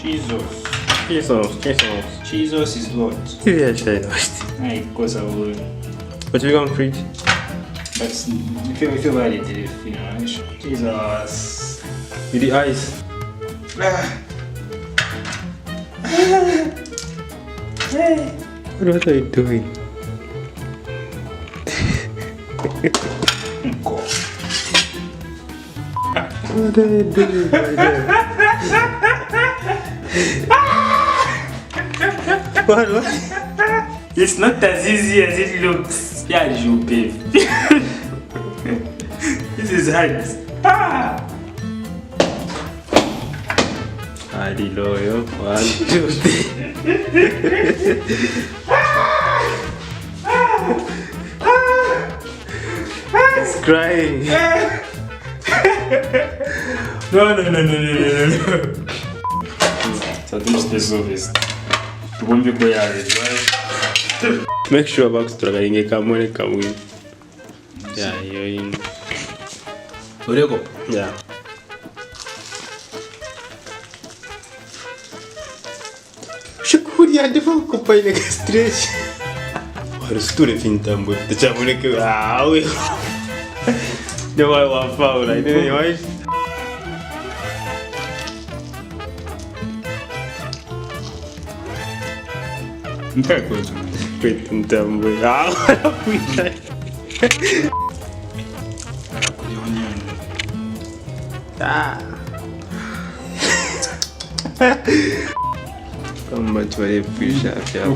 Jesus is Lord. Yeah, I know. Of course I will. But you gonna preach? That's if you valid, you know. Jesus. With the eyes. What are you doing? God. What are you doing, my dear? What? It's not as easy as it looks. Yeah, you babe. This is hard. Hallelujah. 1, 2, 3. It's crying. No. So this is the service. The one you go out, right? Make sure box to come when it come in. Yeah, you're in. Where you go? Yeah. Shukuri ande fuko pai na stress. Wala sture fintambo. Tachapone que we. Não vai lá faula, ainda mais. Não tem coisa. Fintambo. Cuida. Como tu vas les plus à faire.